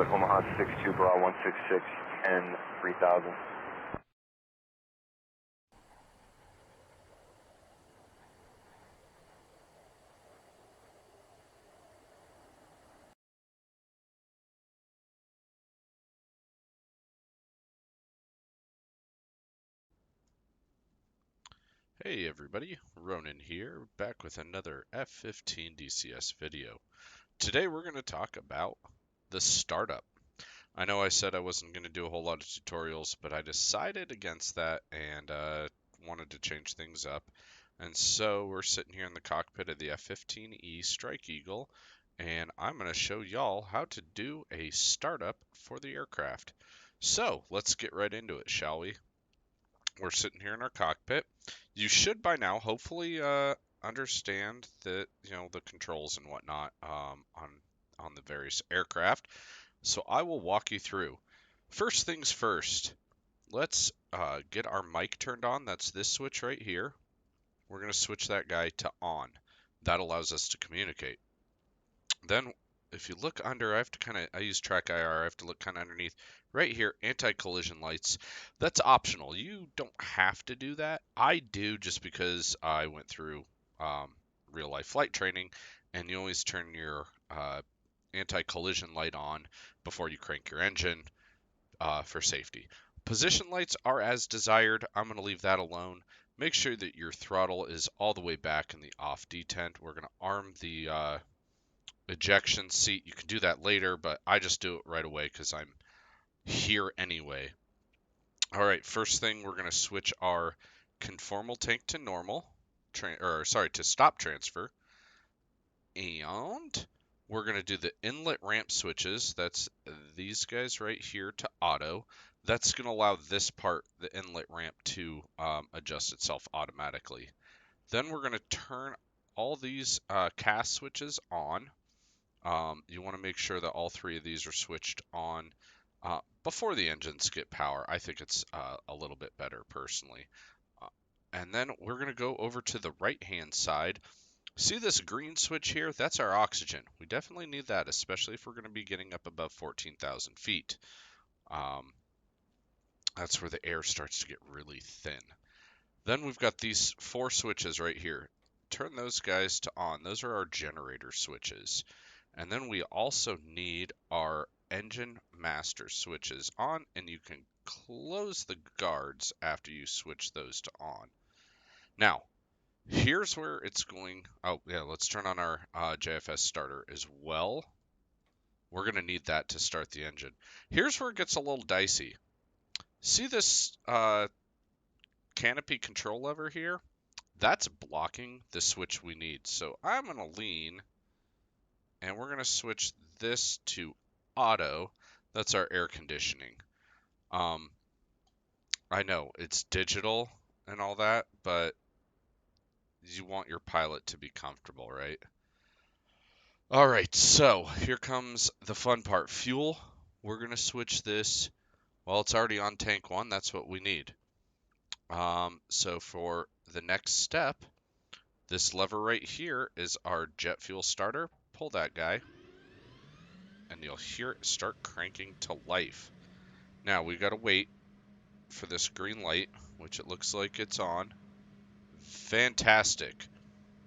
traffic, Omaha 62, Bra 166, 10, 3000. Hey everybody, Ronan here, back with another F-15 DCS video. Today we're going to talk about the startup. I know I said I wasn't going to do a whole lot of tutorials, but I decided against that and wanted to change things up. And so we're sitting here in the cockpit of the F-15E Strike Eagle, and I'm going to show y'all how to do a startup for the aircraft. So let's get right into it, shall we? We're sitting here in our cockpit. You should by now hopefully understand that the controls and whatnot on the various aircraft. So I will walk you through. First things first, let's get our mic turned on. That's this switch right here. We're going to switch that guy to on. That allows us to communicate. Then if you look under, I use track IR, I have to look kind of underneath. Right here, anti-collision lights. That's optional. You don't have to do that. I do just because I went through real life flight training, and you always turn your anti-collision light on before you crank your engine for safety. Position lights are as desired. I'm going to leave that alone. Make sure that your throttle is all the way back in the off detent. We're going to arm the ejection seat. You can do that later, but I just do it right away because I'm here anyway. All right, first thing, we're going to switch our conformal tank to normal, to stop transfer, and we're going to do the inlet ramp switches. That's these guys right here to auto. That's going to allow this part, the inlet ramp, to adjust itself automatically. Then we're going to turn all these cast switches on. You want to make sure that all three of these are switched on before the engines get power. I think it's a little bit better personally. And then we're going to go over to the right-hand side. See this green switch here? That's our oxygen. We definitely need that, especially if we're going to be getting up above 14,000 feet. That's where the air starts to get really thin. Then we've got these 4 switches right here. Turn those guys to on. Those are our generator switches. And then we also need our engine master switches on, and you can close the guards after you switch those to on. Now, here's where it's going. Oh, yeah, let's turn on our JFS starter as well. We're going to need that to start the engine. Here's where it gets a little dicey. See this canopy control lever here? That's blocking the switch we need. So I'm going to lean, and we're going to switch this to auto. That's our air conditioning. I know it's digital and all that, but you want your pilot to be comfortable, right? All right, so here comes the fun part. Fuel, we're going to switch this. Well, it's already on tank 1. That's what we need. So for the next step, this lever right here is our jet fuel starter. Pull that guy, and you'll hear it start cranking to life. Now, we got to wait for this green light, which it looks like it's on. Fantastic.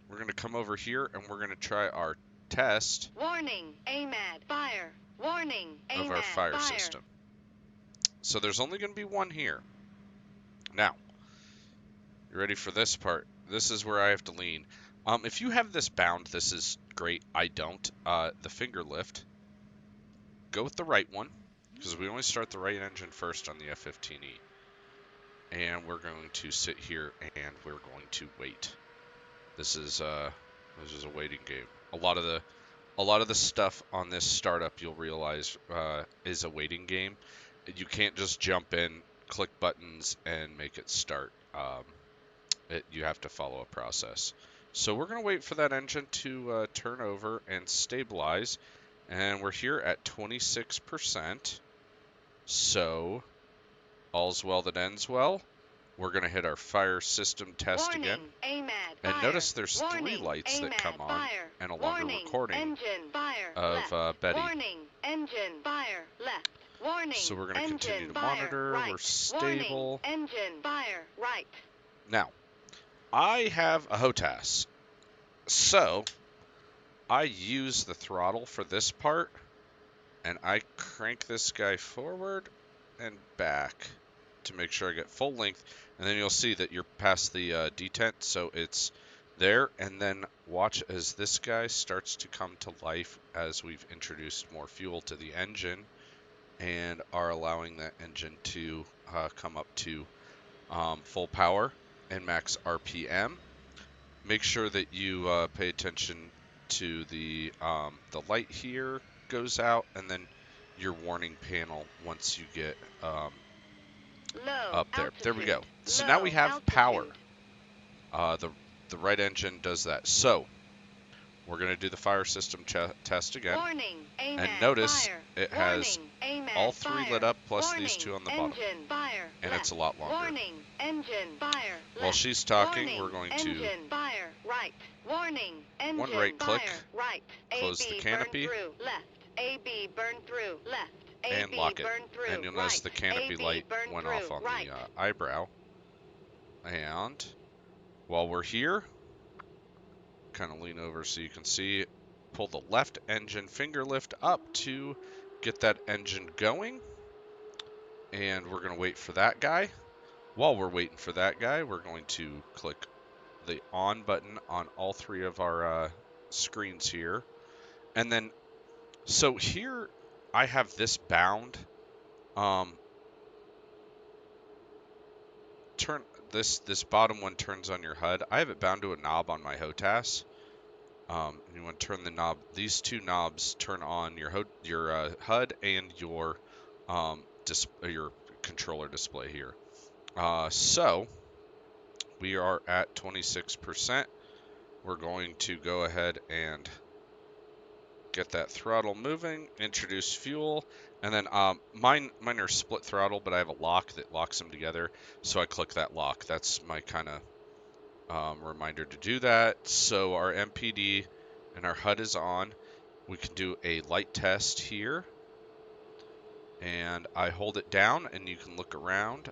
We're going to come over here, and we're going to try our test. Warning, AMAD, fire. Warning, AMAD, of our fire system. So there's only going to be one here. Now, you ready for this part? This is where I have to lean. If you have this bound, this is great. I don't. The finger lift. Go with the right one, because we only start the right engine first on the F-15E. And we're going to sit here and we're going to wait. This is a waiting game. A lot of the stuff on this startup, you'll realize, is a waiting game. You can't just jump in, click buttons, and make it start. You have to follow a process. So we're going to wait for that engine to turn over and stabilize. And we're here at 26%. So all's well that ends well. We're going to hit our fire system test Warning, again. AMAD, And fire. notice there's Warning, 3 lights that AMAD, come on, fire. and a longer Warning, recording engine, fire. of Left. Betty. Warning, engine, fire, left. Warning, So we're going to engine, continue to fire, monitor. right. We're stable. Warning, engine, fire, right. Now, I have a HOTAS, so I use the throttle for this part, and I crank this guy forward and back to make sure I get full length, and then you'll see that you're past the detent, so it's there, and then watch as this guy starts to come to life as we've introduced more fuel to the engine and are allowing that engine to come up to full power and max RPM. Make sure that you pay attention to the light here goes out, and then your warning panel once you get Low up there. altitude. There we go. So Low now we have altitude. power. The right engine does that. So we're going to do the fire system test again. Warning, AMAD, And notice fire. it has Warning, AMAD, all three fire. lit up plus Warning, these two on the bottom. Engine, fire, And left. it's a lot longer. Warning, engine, fire, While left. she's talking, Warning, we're going engine, to fire, right. Warning, engine, one right click, fire, right. close AB, the canopy, burn through, left. AB, burn through, left. and AB, lock it. burn through, And you'll notice right. the canopy AB, light burn went through, off on right. the eyebrow. And while we're here, kind of lean over so you can see, pull the left engine finger lift up to get that engine going. And we're going to wait for that guy. While we're waiting for that guy, we're going to click the on button on all three of our screens here. And then, so here I have this bound. This bottom one turns on your HUD. I have it bound to a knob on my HOTAS. You want to turn the knob. These two knobs turn on your HUD and your your controller display here. So we are at 26%. We're going to go ahead and get that throttle moving, introduce fuel, and then mine are split throttle, but I have a lock that locks them together, so I click that lock. That's my kind of reminder to do that. So our MPD and our HUD is on. We can do a light test here, and I hold it down, and you can look around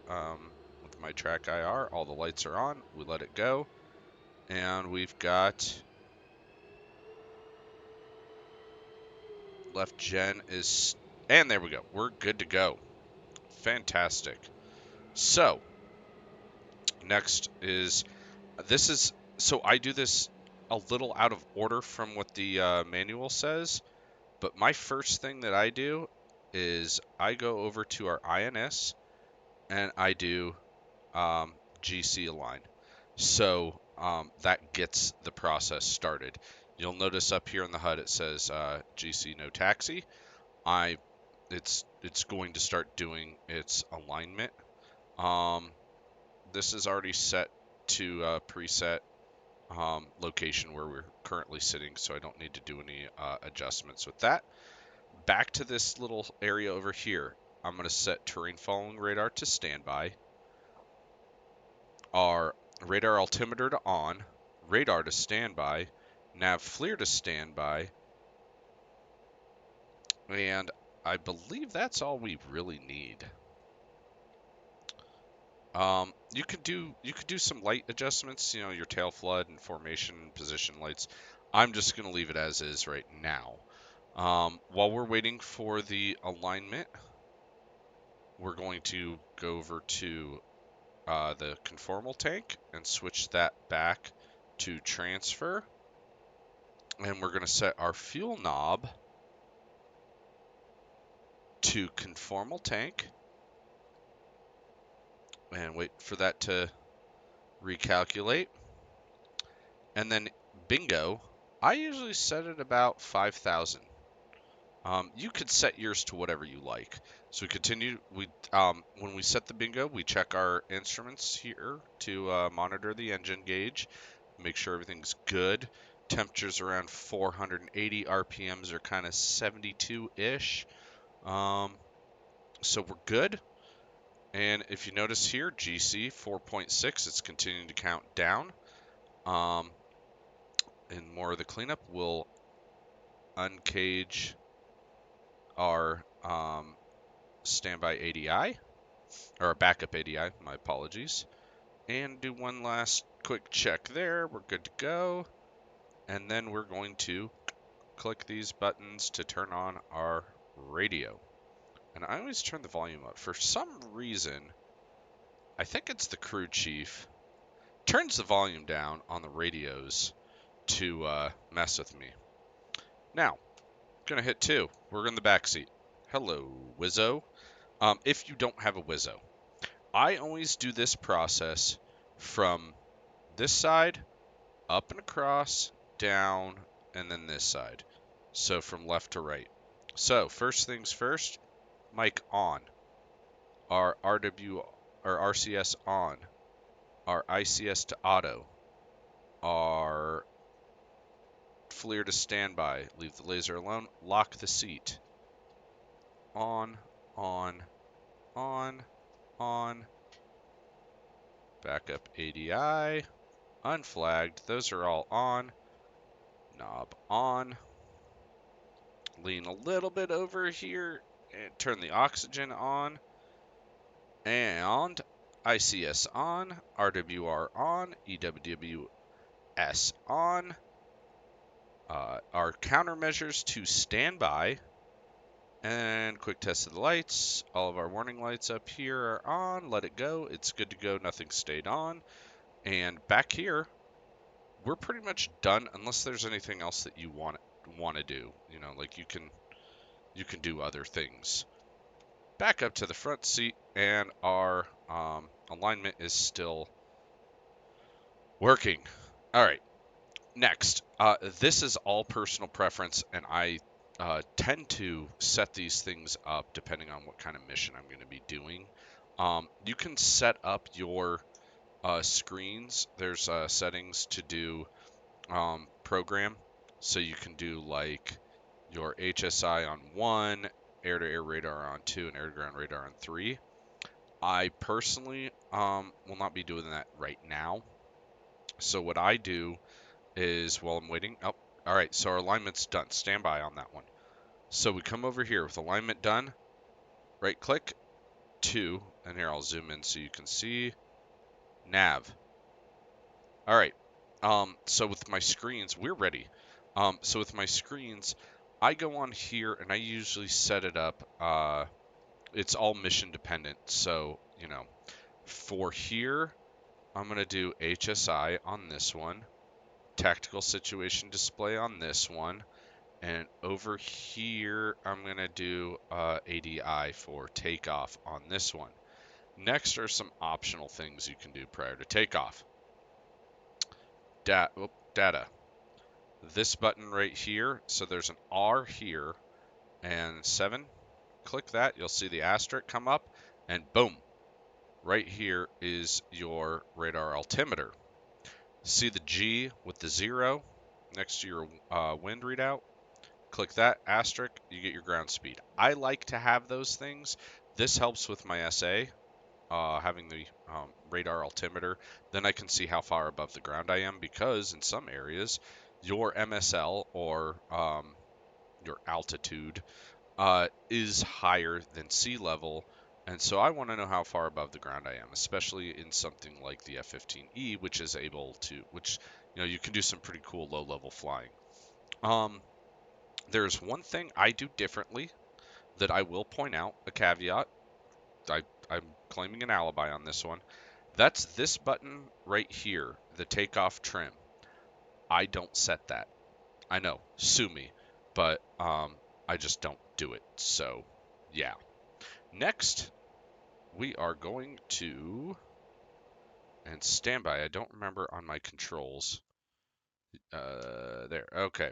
with my track IR. All the lights are on. We let it go, and we've got left gen is, and there we go. We're good to go. Fantastic. So next is, so I do this a little out of order from what the manual says, but my first thing that I do is I go over to our INS and I do GC align. So that gets the process started. You'll notice up here in the HUD it says GC no taxi. It's going to start doing its alignment. This is already set to preset location where we're currently sitting, so I don't need to do any adjustments with that. Back to this little area over here, I'm going to set terrain following radar to standby, our radar altimeter to on, radar to standby, nav FLIR to standby, and I believe that's all we really need. You could do some light adjustments, you know, your tail flood and formation and position lights. I'm just going to leave it as is right now. While we're waiting for the alignment, we're going to go over to the conformal tank and switch that back to transfer. And we're going to set our fuel knob to conformal tank and wait for that to recalculate. And then bingo, I usually set it about 5,000. You could set yours to whatever you like. So we continue. When we set the bingo, we check our instruments here to monitor the engine gauge, make sure everything's good. Temperatures around 480, RPMs are kind of 72-ish. So we're good. And if you notice here, GC 4.6, it's continuing to count down. And more of the cleanup will uncage our standby ADI, or our backup ADI, my apologies, and do one last quick check there. We're good to go. And then we're going to click these buttons to turn on our radio. And I always turn the volume up. For some reason, I think it's the crew chief, turns the volume down on the radios to mess with me. Now, gonna hit 2. We're in the back seat. Hello, Wizzo. If you don't have a Wizzo, I always do this process from this side, up and across, down, and then this side. So from left to right. So first things first, mic on. Our RW or RCS on. Our ICS to auto. Our FLIR to standby. Leave the laser alone. Lock the seat. On, on, on, on. Backup ADI. Unflagged. Those are all on. Knob on. Lean a little bit over here and turn the oxygen on. And ICS on. RWR on. EWWS on. Our countermeasures to standby. And quick test of the lights. All of our warning lights up here are on. Let it go. It's good to go. Nothing stayed on. And back here, we're pretty much done unless there's anything else that you want to do. You know, like you can do other things. Back up to the front seat, and our alignment is still working. All right. Next, this is all personal preference, and I tend to set these things up depending on what kind of mission I'm going to be doing. You can set up your screens. There's settings to do program, so you can do like your HSI on 1, air-to-air radar on 2, and air-to-ground radar on 3. I personally will not be doing that right now. So what I do is, while I'm waiting, oh, all right, so our alignment's done. Stand by on that one. So we come over here with alignment done, right click, 2, and here I'll zoom in so you can see, nav. All right, so with my screens, we're ready. So with my screens, I go on here and I usually set it up, it's all mission dependent. So, you know, for here, I'm going to do HSI on this one, tactical situation display on this one, and over here, I'm going to do ADI for takeoff on this one. Next are some optional things you can do prior to takeoff. Data. This button right here, so there's an R here, and 7. Click that, you'll see the asterisk come up, and boom. Right here is your radar altimeter. See the G with the 0 next to your wind readout? Click that asterisk, you get your ground speed. I like to have those things. This helps with my SA, having the radar altimeter. Then I can see how far above the ground I am, because in some areas, your MSL or your altitude is higher than sea level. And so I want to know how far above the ground I am, especially in something like the F-15E, which is able to, you can do some pretty cool low-level flying. There's one thing I do differently that I will point out, a caveat. I'm claiming an alibi on this one. That's this button right here, the takeoff trim. I don't set that. I know, sue me, but I just don't do it. So, yeah. Next, we are going to, and standby, I don't remember on my controls. There, okay.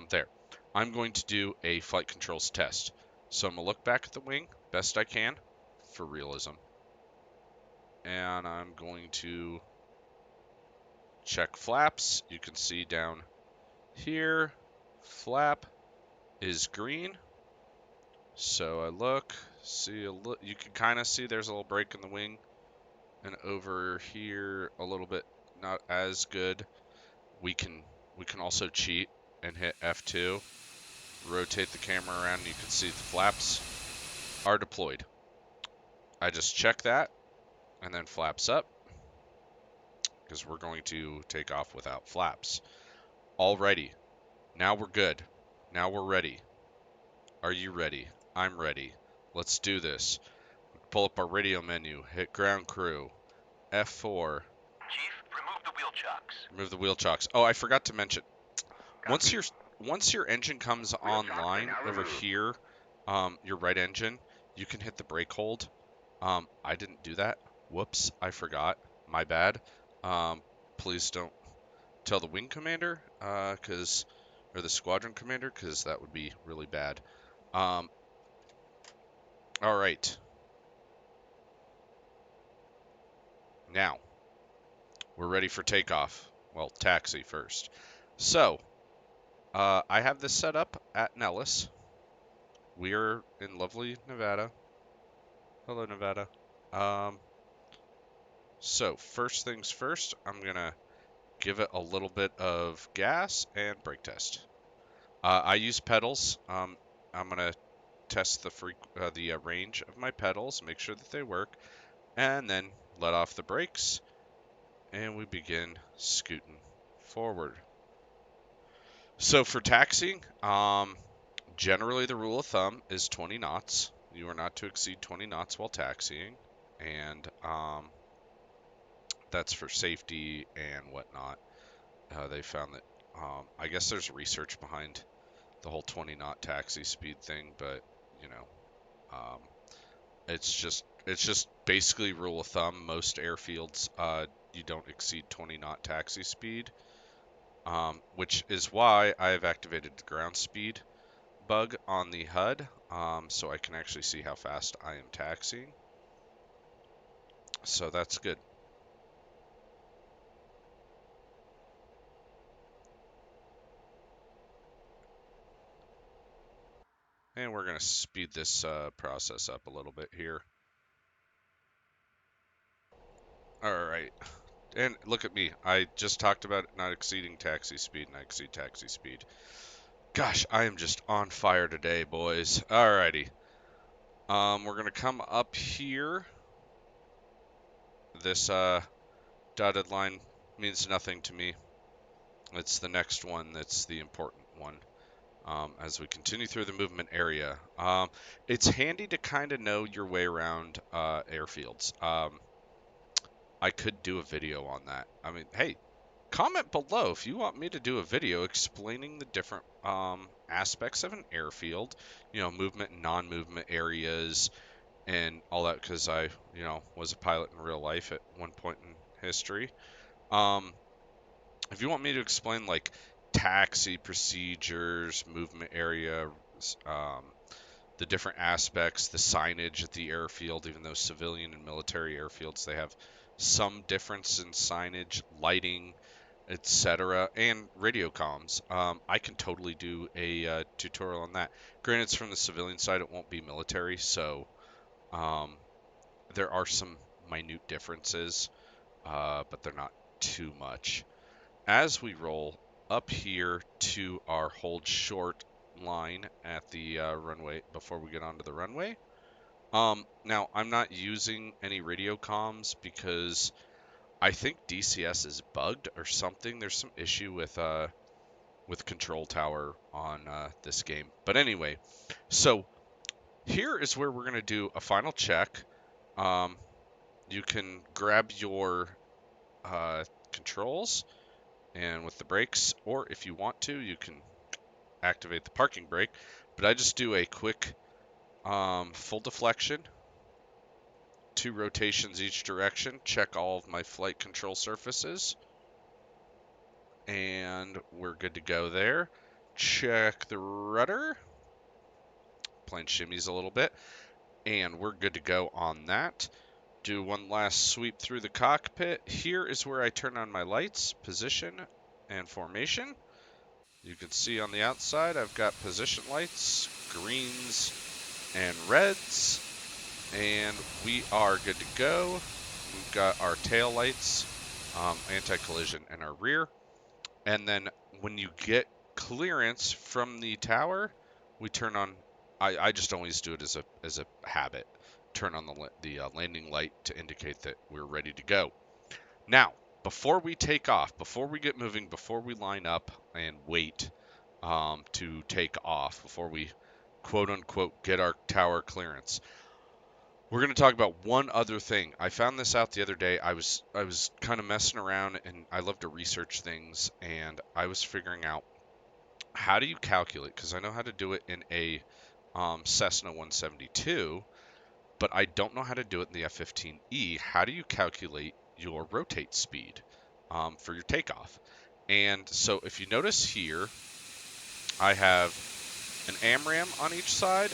There. I'm going to do a flight controls test. So I'm going to look back at the wing, best I can, for realism. And I'm going to check flaps. You can see down here, flap is green. So I look, see you can kind of see there's a little break in the wing, and over here a little bit not as good. We can also cheat and hit F2 rotate the camera around and you can see the flaps are deployed. I just check that and then flaps up because we're going to take off without flaps. Alrighty, now we're good. Now we're ready. Are you ready? I'm ready. Let's do this. Pull up our radio menu, hit ground crew, F4. Chief, remove the wheel chocks. Remove the wheel chocks. Oh, I forgot to mention. Once your engine comes online over here, your right engine, you can hit the brake hold. I didn't do that. Whoops, I forgot. My bad. Please don't tell the wing commander, or the squadron commander, because that would be really bad. All right. Now, we're ready for takeoff. Well, taxi first. So, I have this set up at Nellis. We are in lovely Nevada. Hello, Nevada. So, first things first, I'm going to give it a little bit of gas and brake test. I use pedals. I'm going to test the range of my pedals, make sure that they work, and then let off the brakes, and we begin scooting forward. So for taxiing, generally the rule of thumb is 20 knots. You are not to exceed 20 knots while taxiing, and that's for safety and whatnot. They found that, I guess there's research behind the whole 20 knot taxi speed thing, but you know, it's just basically rule of thumb. Most airfields, you don't exceed 20 knot taxi speed, which is why I have activated the ground speed bug on the HUD, so I can actually see how fast I am taxiing. So that's good. And we're going to speed this process up a little bit here. All right. And look at me. I just talked about not exceeding taxi speed, and I exceed taxi speed. Gosh, I am just on fire today, boys. Alrighty. We're going to come up here. This dotted line means nothing to me. It's the next one that's the important one. As we continue through the movement area. It's handy to kind of know your way around airfields. I could do a video on that. I mean, hey, comment below if you want me to do a video explaining the different aspects of an airfield, you know, movement and non-movement areas and all that, because I, you know, was a pilot in real life at one point in history. If you want me to explain like taxi procedures, movement areas, the different aspects, the signage at the airfield, even though civilian and military airfields, they have some difference in signage, lighting, etc., and radio comms. I can totally do a tutorial on that. Granted, it's from the civilian side, it won't be military, so there are some minute differences, but they're not too much. As we roll up here to our hold short line at the runway before we get onto the runway. Now, I'm not using any radio comms because I think DCS is bugged or something. There's some issue with control tower on this game. But anyway, so here is where we're going to do a final check. You can grab your controls and with the brakes, or if you want to, you can activate the parking brake. But I just do a quick full deflection, 2 rotations each direction, check all of my flight control surfaces, and we're good to go there. Check the rudder, plane shimmies a little bit, and we're good to go on that. Do one last sweep through the cockpit. Here is where I turn on my lights, position, and formation. You can see on the outside I've got position lights, greens, and reds, and we are good to go. We've got our tail lights, anti-collision, and our rear. And then when you get clearance from the tower, we turn on. I just always do it as a habit. Turn on the landing light to indicate that we're ready to go. Now, before we take off, before we get moving, before we line up and wait to take off, before we quote unquote get our tower clearance, we're going to talk about one other thing. I found this out the other day. I was kind of messing around, and I love to research things, and I was figuring out how do you calculate, because I know how to do it in a Cessna 172, but I don't know how to do it in the F-15E. How do you calculate your rotate speed for your takeoff? And so if you notice here, I have an AMRAAM on each side,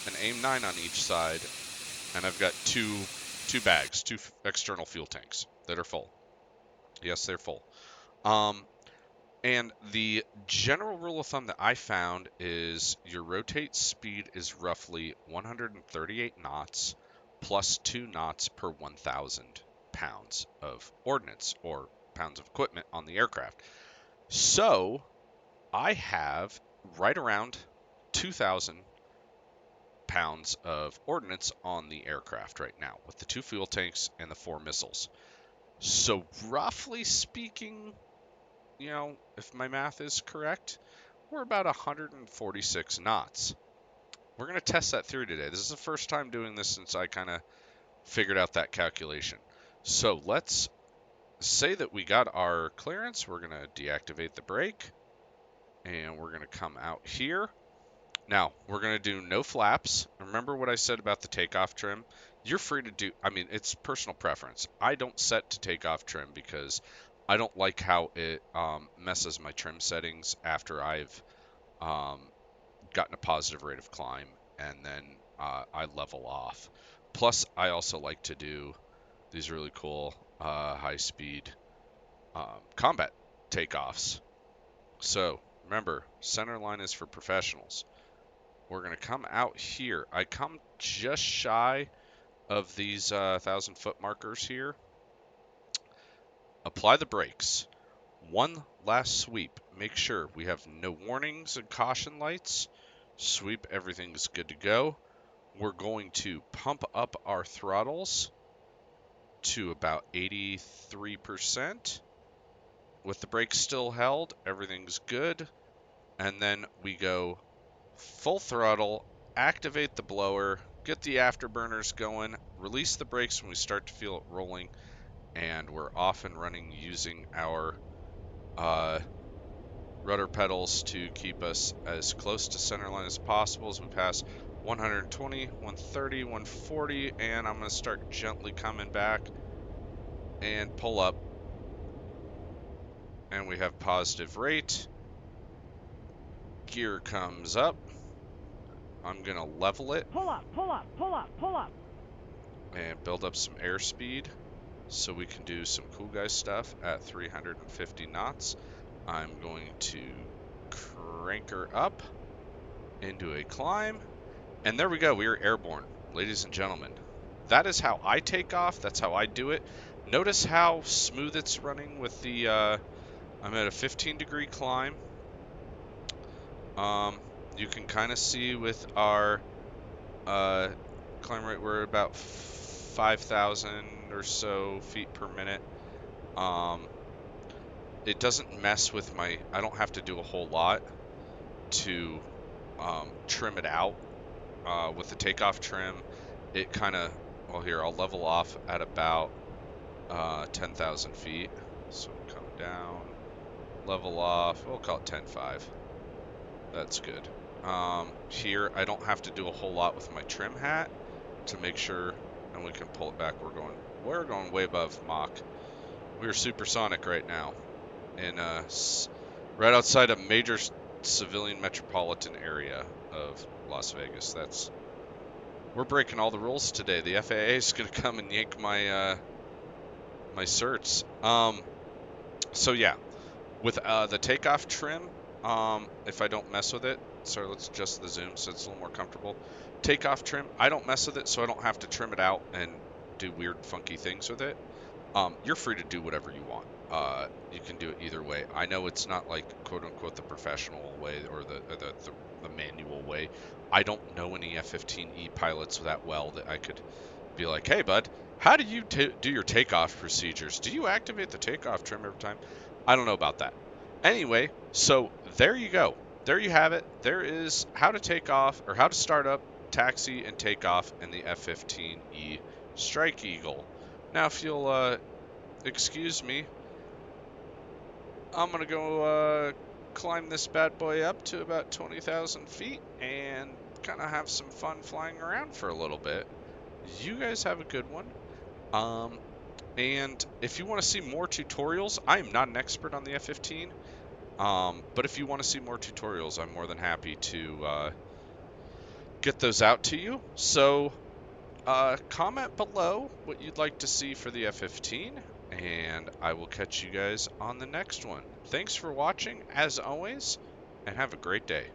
an AIM-9 on each side, and I've got two bags, two external fuel tanks that are full. Yes, they're full. And the general rule of thumb that I found is your rotate speed is roughly 138 knots plus 2 knots per 1,000 pounds of ordnance or pounds of equipment on the aircraft. So I have right around 2,000 pounds of ordnance on the aircraft right now with the 2 fuel tanks and the 4 missiles. So roughly speaking, you know, if my math is correct, we're about 146 knots. We're going to test that theory today. This is the first time doing this since I kind of figured out that calculation. So let's say that we got our clearance. We're going to deactivate the brake, and we're going to come out here. Now, we're going to do no flaps. Remember what I said about the takeoff trim? You're free to do, I mean, it's personal preference. I don't set to takeoff trim because I don't like how it messes my trim settings after I've gotten a positive rate of climb, and then I level off. Plus, I also like to do these really cool high-speed combat takeoffs. So, remember, center line is for professionals. We're going to come out here. I come just shy of these 1,000-foot markers here. Apply the brakes. One last sweep. Make sure we have no warnings and caution lights. Sweep, everything's good to go. We're going to pump up our throttles to about 83%. With the brakes still held, everything's good. And then we go full throttle, activate the blower, get the afterburners going, release the brakes when we start to feel it rolling, and we're off and running using our rudder pedals to keep us as close to centerline as possible as we pass 120, 130, 140, and I'm going to start gently coming back and pull up. And we have positive rate. Gear comes up. I'm going to level it. Pull up, pull up, pull up, pull up. And build up some airspeed so we can do some cool guy stuff at 350 knots. I'm going to crank her up into a climb, and there we go. We are airborne, ladies and gentlemen. That is how I take off. That's how I do it. Notice how smooth it's running with the I'm at a 15-degree climb. You can kind of see with our climb rate, we're about 5,000 or so feet per minute. It doesn't mess with my, I don't have to do a whole lot to trim it out. With the takeoff trim, it kind of, well here, I'll level off at about 10,000 feet. So come down, level off, we'll call it 10.5. That's good. Here, I don't have to do a whole lot with my trim hat to make sure, and we can pull it back. We're going way above Mach. We're supersonic right now, in right outside a major civilian metropolitan area of Las Vegas. We're breaking all the rules today. The FAA is going to come and yank my my certs. So yeah, with the takeoff trim, if I don't mess with it, sorry, let's adjust the zoom so it's a little more comfortable. Takeoff trim, I don't mess with it, so I don't have to trim it out and do weird, funky things with it. You're free to do whatever you want. You can do it either way. I know it's not like quote unquote the professional way or the manual way. I don't know any F-15E pilots that well that I could be like, hey bud, how do you do your takeoff procedures? Do you activate the takeoff trim every time? I don't know about that. Anyway, so there you go. There you have it. There is how to take off, or how to start up, taxi, and take off in the F-15E Strike Eagle. Now, if you'll excuse me, I'm going to go climb this bad boy up to about 20,000 feet and kind of have some fun flying around for a little bit. You guys have a good one. And if you want to see more tutorials, I am not an expert on the F-15, but if you want to see more tutorials, I'm more than happy to get those out to you. So comment below what you'd like to see for the F-15, and I will catch you guys on the next one. Thanks for watching, as always, and have a great day.